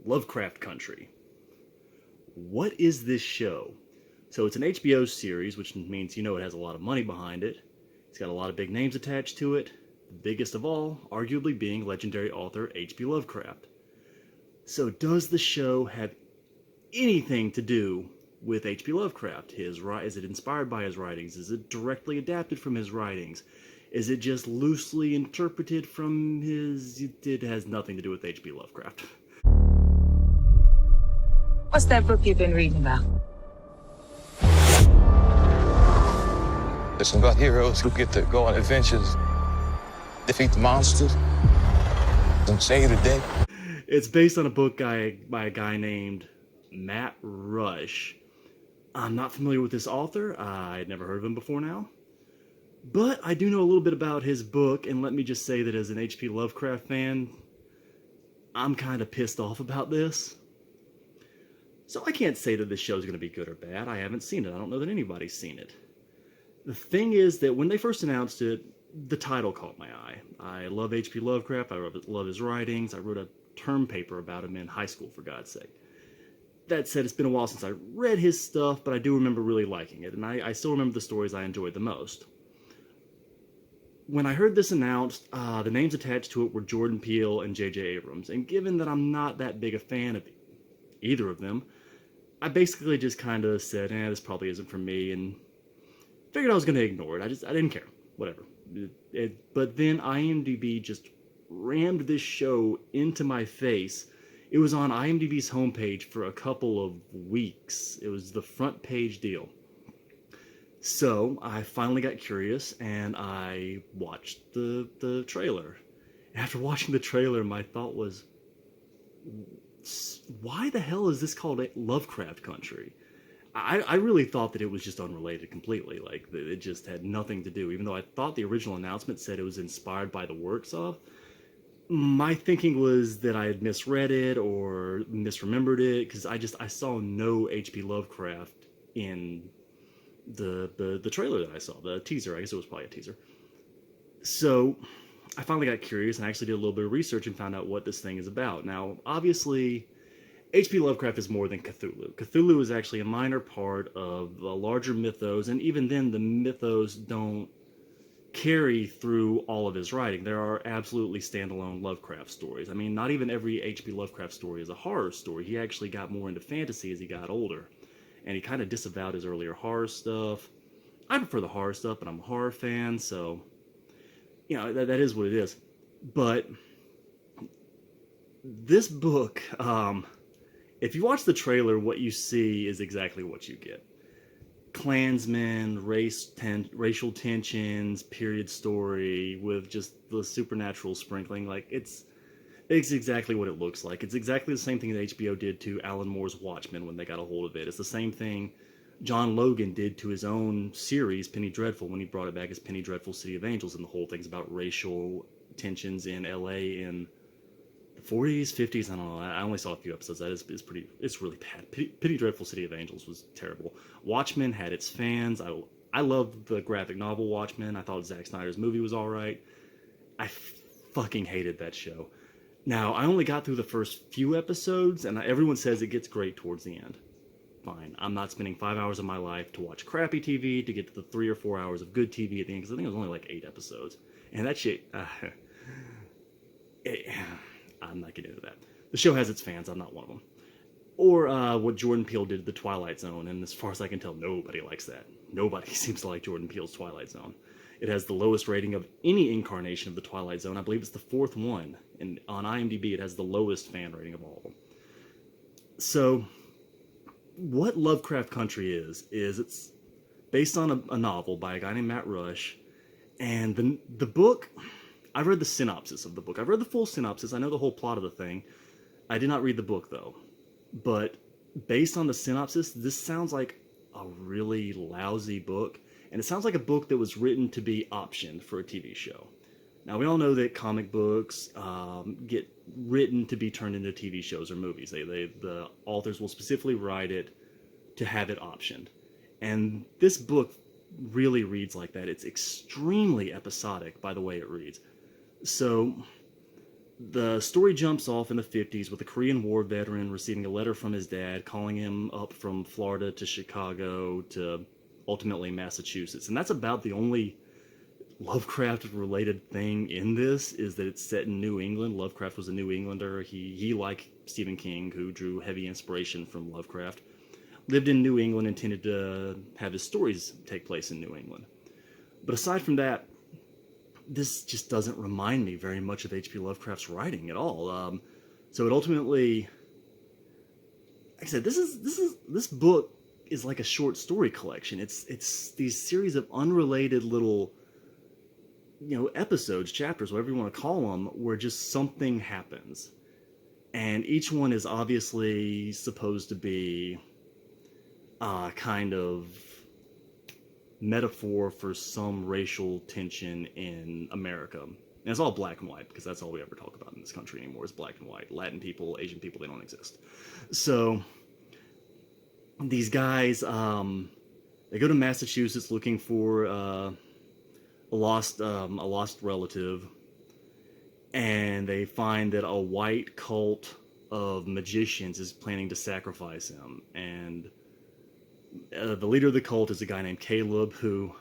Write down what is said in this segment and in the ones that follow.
Lovecraft Country. What is this show? So it's an HBO series, which means it has a lot of money behind it. It's got a lot of big names attached to it. The biggest of all, arguably being legendary author H.P. Lovecraft. So does the show have anything to do with H.P. Lovecraft? Is it inspired by his writings? Is it directly adapted from his writings? Is it just loosely interpreted from his... It has nothing to do with H.P. Lovecraft. What's that book you've been reading about? It's about heroes who get to go on adventures, defeat the monsters, and save the day. It's based on a book by a guy named Matt Rush. I'm not familiar with this author. I'd never heard of him before now. But I do know a little bit about his book, and let me just say that as an H.P. Lovecraft fan, I'm kind of pissed off about this. So I can't say that this show's going to be good or bad. I haven't seen it. I don't know that anybody's seen it. The thing is that when they first announced it, the title caught my eye. I love H.P. Lovecraft. I love his writings. I wrote a term paper about him in high school, for God's sake. That said, it's been a while since I read his stuff, but I do remember really liking it, and I still remember the stories I enjoyed the most. When I heard this announced, the names attached to it were Jordan Peele and J.J. Abrams, and given that I'm not that big a fan of either of them, I basically just kind of said, this probably isn't for me, and figured I was going to ignore it. I didn't care. Whatever. But then IMDb just rammed this show into my face. It was on IMDb's homepage for a couple of weeks. It was the front page deal. So I finally got curious and I watched the trailer. After watching the trailer, my thought was, why the hell is this called Lovecraft Country? I really thought that it was just unrelated completely. Like, it just had nothing to do. Even though I thought the original announcement said it was inspired by the works of, my thinking was that I had misread it or misremembered it, because I saw no H.P. Lovecraft in the trailer that I saw, the teaser. I guess it was probably a teaser. So I finally got curious and I actually did a little bit of research and found out what this thing is about. Now, obviously, H.P. Lovecraft is more than Cthulhu. Cthulhu is actually a minor part of a larger mythos, and even then the mythos don't carry through all of his writing. There are absolutely standalone Lovecraft stories. I mean, not even every H.P. Lovecraft story is a horror story. He actually got more into fantasy as he got older, and he kind of disavowed his earlier horror stuff. I prefer the horror stuff, but I'm a horror fan, so, that is what it is. But this book, if you watch the trailer, what you see is exactly what you get. Klansmen, racial tensions, period story with just the supernatural sprinkling. Like, it's exactly what it looks like. It's exactly the same thing that HBO did to Alan Moore's Watchmen when they got a hold of it. It's the same thing John Logan did to his own series, Penny Dreadful, when he brought it back as Penny Dreadful City of Angels, and the whole thing's about racial tensions in LA in the 40s, 50s, I don't know. I only saw a few episodes. It's really bad. Penny Dreadful City of Angels was terrible. Watchmen had its fans. I loved the graphic novel Watchmen. I thought Zack Snyder's movie was alright. I fucking hated that show. Now, I only got through the first few episodes, and everyone says it gets great towards the end. Fine. I'm not spending 5 hours of my life to watch crappy TV to get to the 3 or 4 hours of good TV at the end, because I think it was only like 8 episodes. And that shit... I'm not getting into that. The show has its fans. I'm not one of them. Or what Jordan Peele did to The Twilight Zone, and as far as I can tell, nobody likes that. Nobody seems to like Jordan Peele's Twilight Zone. It has the lowest rating of any incarnation of The Twilight Zone. I believe it's the 4th one. And on IMDb, it has the lowest fan rating of all of them. So, what Lovecraft Country is it's based on a novel by a guy named Matt Rush. And the book... I've read the synopsis of the book. I've read the full synopsis. I know the whole plot of the thing. I did not read the book, though. But based on the synopsis, this sounds like a really lousy book. And it sounds like a book that was written to be optioned for a TV show. Now, we all know that comic books get written to be turned into TV shows or movies. The authors will specifically write it to have it optioned. And this book really reads like that. It's extremely episodic by the way it reads. So, The story jumps off in the 50s with a Korean War veteran receiving a letter from his dad calling him up from Florida to Chicago to ultimately Massachusetts. And that's about the only Lovecraft-related thing in this, is that it's set in New England. Lovecraft was a New Englander. He like Stephen King, who drew heavy inspiration from Lovecraft, lived in New England and tended to have his stories take place in New England. But aside from that, this just doesn't remind me very much of H.P. Lovecraft's writing at all. So it ultimately, like I said, this book is like a short story collection. It's these series of unrelated little, episodes, chapters, whatever you want to call them, where just something happens, and each one is obviously supposed to be kind of metaphor for some racial tension in America. And it's all black and white, because that's all we ever talk about in this country anymore, is black and white. Latin people, Asian people, they don't exist. So these guys, they go to Massachusetts looking for a lost relative, and they find that a white cult of magicians is planning to sacrifice him. And the leader of the cult is a guy named Caleb, who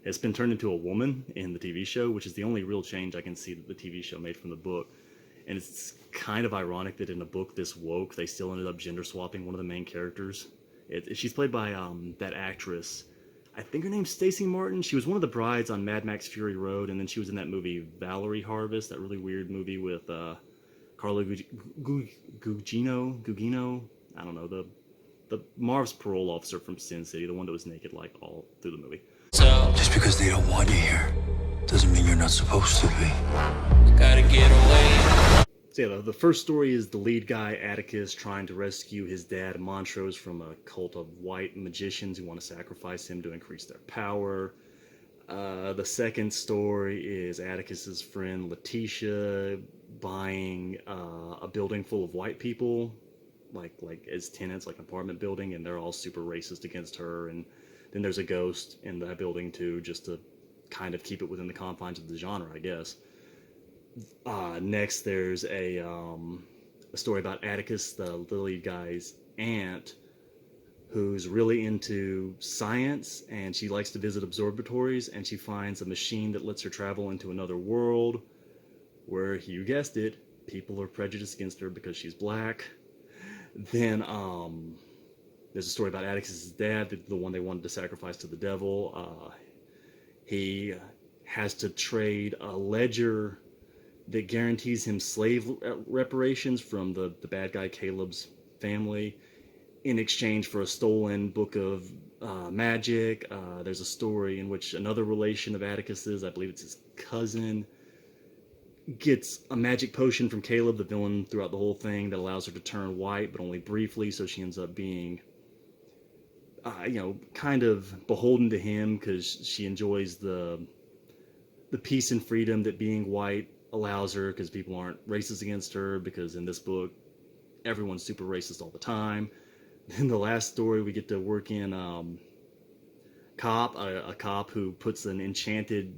has been turned into a woman in the TV show, which is the only real change I can see that the TV show made from the book. And it's kind of ironic that in a book this woke, they still ended up gender swapping one of the main characters. She's played by that actress. I think her name's Stacey Martin. She was one of the brides on Mad Max Fury Road, and then she was in that movie Valerie Harvest, that really weird movie with Carla Gugino. I don't know, the Marv's parole officer from Sin City, the one that was naked like all through the movie. So Just because they don't want you here doesn't mean you're not supposed to be. gotta get away. So yeah, the first story is the lead guy, Atticus, trying to rescue his dad, Montrose, from a cult of white magicians who want to sacrifice him to increase their power. The second story is Atticus's friend, Letitia, buying a building full of white people, like as tenants, like an apartment building, and they're all super racist against her. And then there's a ghost in that building too, just to kind of keep it within the confines of the genre, I guess. Next, there's a story about Atticus, the lead guy's aunt, who's really into science, and she likes to visit observatories, and she finds a machine that lets her travel into another world where, you guessed it, people are prejudiced against her because she's black. Then there's a story about Atticus's dad, the one they wanted to sacrifice to the devil. He has to trade a ledger that guarantees him slave reparations from the bad guy Caleb's family in exchange for a stolen book of magic. There's a story in which another relation of Atticus's, I believe it's his cousin, gets a magic potion from Caleb, the villain, throughout the whole thing, that allows her to turn white, but only briefly, so she ends up being kind of beholden to him, because she enjoys the peace and freedom that being white allows her, because people aren't racist against her, because in this book everyone's super racist all the time. Then the last story, we get to work in a cop who puts an enchanted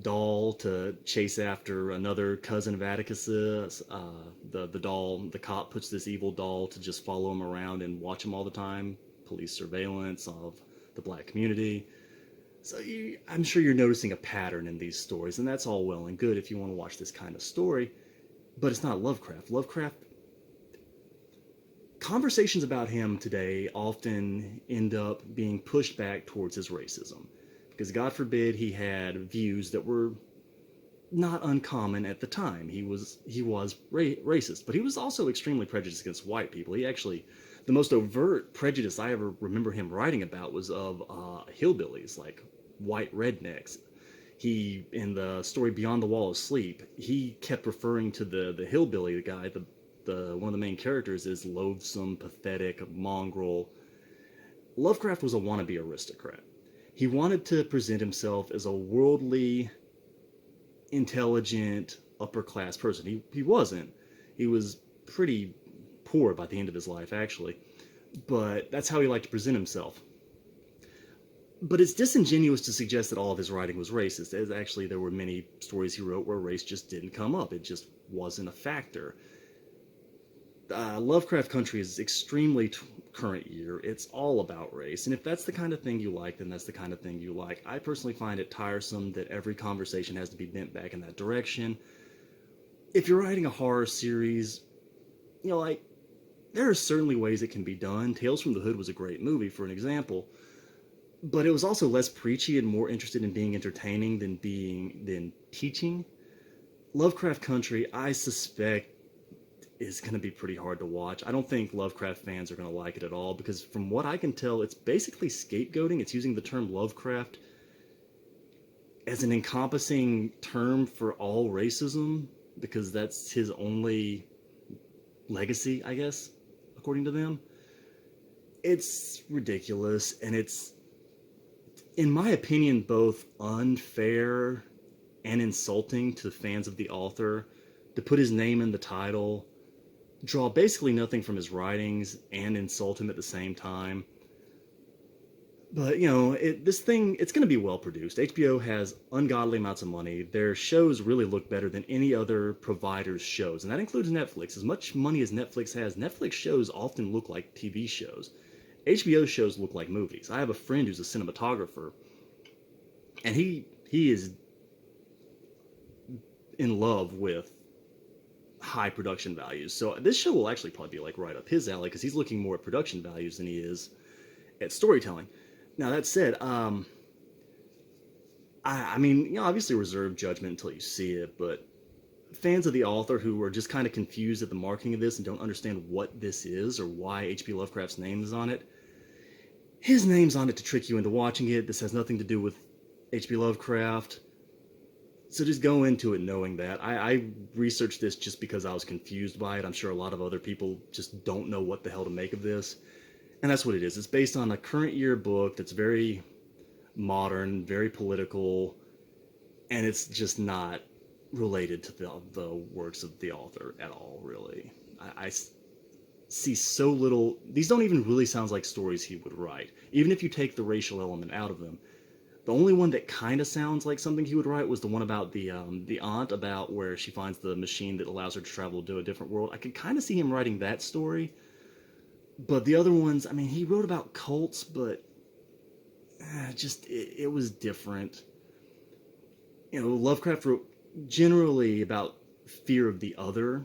doll to chase after another cousin of Atticus's. The cop puts this evil doll to just follow him around and watch him all the time. Police surveillance of the black community. So I'm sure you're noticing a pattern in these stories, and that's all well and good if you want to watch this kind of story, but it's not Lovecraft. Conversations about him today often end up being pushed back towards his racism, because God forbid he had views that were not uncommon at the time. He was racist, but he was also extremely prejudiced against white people. The most overt prejudice I ever remember him writing about was of hillbillies, like white rednecks. He, in the story Beyond the Wall of Sleep, he kept referring to the hillbilly, the guy, one of the main characters, is loathsome, pathetic, mongrel. Lovecraft was a wannabe aristocrat. He wanted to present himself as a worldly, intelligent, upper-class person. He wasn't. He was pretty poor by the end of his life, actually. But that's how he liked to present himself. But it's disingenuous to suggest that all of his writing was racist, as actually there were many stories he wrote where race just didn't come up. It just wasn't a factor. Lovecraft Country is extremely current year. It's all about race. And if that's the kind of thing you like, then that's the kind of thing you like. I personally find it tiresome that every conversation has to be bent back in that direction. If you're writing a horror series, like, there are certainly ways it can be done. Tales from the Hood was a great movie, for an example. But it was also less preachy and more interested in being entertaining than teaching. Lovecraft Country, I suspect, is going to be pretty hard to watch. I don't think Lovecraft fans are going to like it at all, because from what I can tell, it's basically scapegoating. It's using the term Lovecraft as an encompassing term for all racism, because that's his only legacy, I guess, according to them. It's ridiculous, and it's, in my opinion, both unfair and insulting to fans of the author to put his name in the title, draw basically nothing from his writings, and insult him at the same time. But, it's going to be well produced. HBO has ungodly amounts of money. Their shows really look better than any other provider's shows, and that includes Netflix. As much money as Netflix has, Netflix shows often look like TV shows. HBO shows look like movies. I have a friend who's a cinematographer, and he is in love with high production values. So this show will actually probably be like right up his alley, because he's looking more at production values than he is at storytelling. Now, that said, I mean, obviously reserve judgment until you see it, but fans of the author who are just kind of confused at the marketing of this and don't understand what this is or why H.P. Lovecraft's name is on it, his name's on it to trick you into watching it. This has nothing to do with H.P. Lovecraft. So just go into it knowing that. I researched this just because I was confused by it. I'm sure a lot of other people just don't know what the hell to make of this. And that's what it is. It's based on a current year book that's very modern, very political, and it's just not related to the works of the author at all, really. I see so little. These don't even really sound like stories he would write, even if you take the racial element out of them. The only one that kind of sounds like something he would write was the one about the aunt, about where she finds the machine that allows her to travel to a different world. I could kind of see him writing that story. But the other ones, I mean, he wrote about cults, but it was different. Lovecraft wrote generally about fear of the other.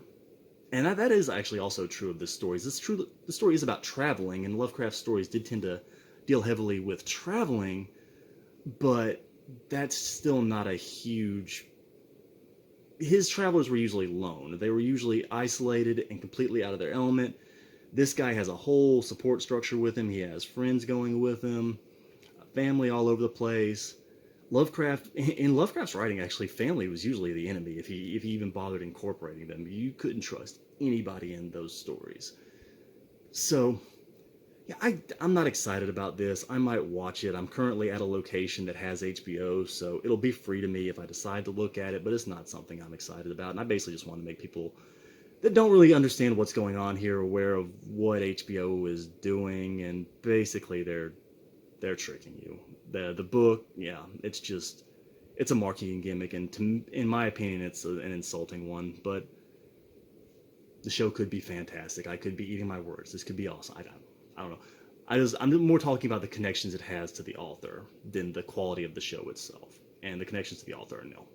And that is actually also true of the stories. It's true that the story is about traveling, and Lovecraft's stories did tend to deal heavily with traveling, but that's still not a huge... His travelers were usually lone. They were usually isolated and completely out of their element. This guy has a whole support structure with him. He has friends going with him, family all over the place. In Lovecraft's writing, actually, family was usually the enemy. If he even bothered incorporating them, you couldn't trust anybody in those stories. So, yeah, I'm not excited about this. I might watch it. I'm currently at a location that has HBO, so it'll be free to me if I decide to look at it, but it's not something I'm excited about. And I basically just want to make people that don't really understand what's going on here aware of what HBO is doing, and basically they're tricking you. The book, yeah, it's a marketing gimmick, and in my opinion, it's an insulting one. But the show could be fantastic. I could be eating my words. This could be awesome. I don't know. I'm more talking about the connections it has to the author than the quality of the show itself. And the connections to the author are nil.